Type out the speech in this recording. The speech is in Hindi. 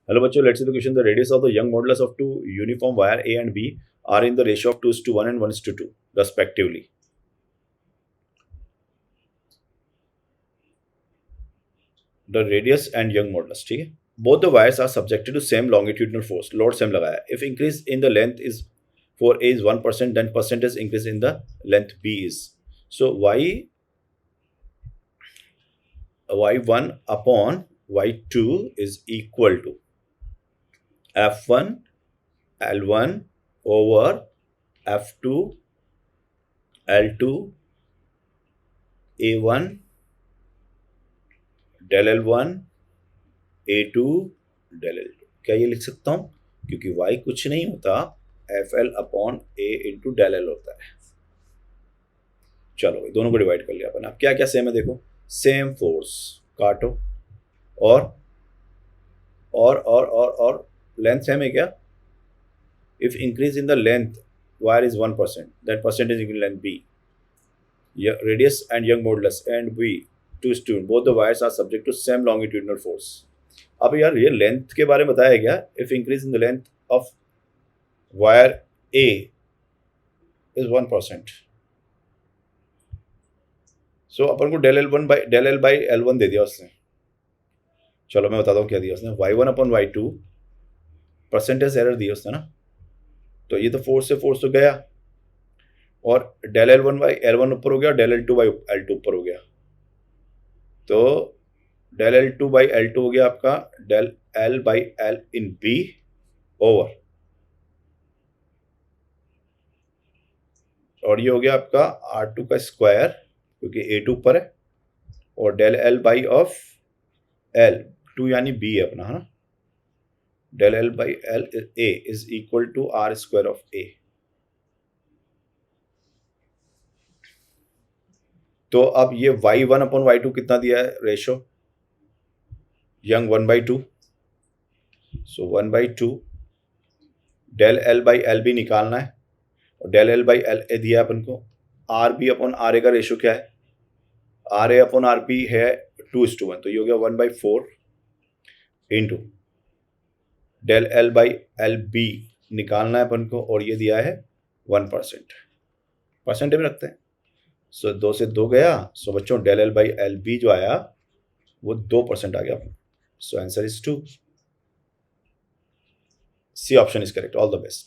हेलो बच्चों, let's see the question. The radius of the young modulus of two uniform wire A and B are in the ratio of 2:1 and 1:2 respectively. The radius and young modulus, ठीक है. Both the wires are subjected to same longitudinal force. Load same लगाया. If increase in the length is for A is 1%, then percentage increase in the length B is. So y1 upon y2 is equal to F1 L1 over F2 L2 A1 del L1 A2 del L2. क्या ये लिख सकता हूं? क्योंकि y कुछ नहीं होता, FL upon A into del L होता है. चलो दोनों को डिवाइड कर लिया अपन. अब क्या क्या सेम है देखो. सेम फोर्स काटो और लेंथ सेम है क्या? If increase in the length wire is 1%, that percentage in length B. Radius and young modulus and B, two student, both the wires are subject to same longitudinal force. अब यार ये लेंथ के बारे में बताया गया. If increase in the length of wire A is 1%, सो अपन को डेल एल बाई L1 दे दिया उसने. चलो मैं बताता हूँ क्या दिया उसने. y1 upon y2 percentage error दिया उसने ना. तो ये तो फोर्स से फोर्स तो गया, और डेल L1 बाई L1 ऊपर हो गया, डेल L2 बाई L2 ऊपर हो गया. तो डेल L2 बाई L2 हो गया आपका del L by L in B over, और ये हो गया आपका R2 का स्क्वायर क्योंकि A2 ऊपर है, और del L by of L2 यानी B है अपना, है ना. Del L by L A is equal to R square of A. तो अब ये y1 अपॉन y2 कितना दिया है ratio? Young 1/2. So 1/2 del L by L B निकालना है, और del L by L A दिया अपन को. R B upon R A का रेशो क्या है? R A upon R B है 2:1, तो ये हो गया 1/4 into del L by L B निकालना है अपन को, और ये दिया है 1%. परसेंटेज में रखते हैं. सो 2 से 2 गया. सो बच्चों del L by L B जो आया वो 2% आ गया. So answer is 2. C option is correct. All the best.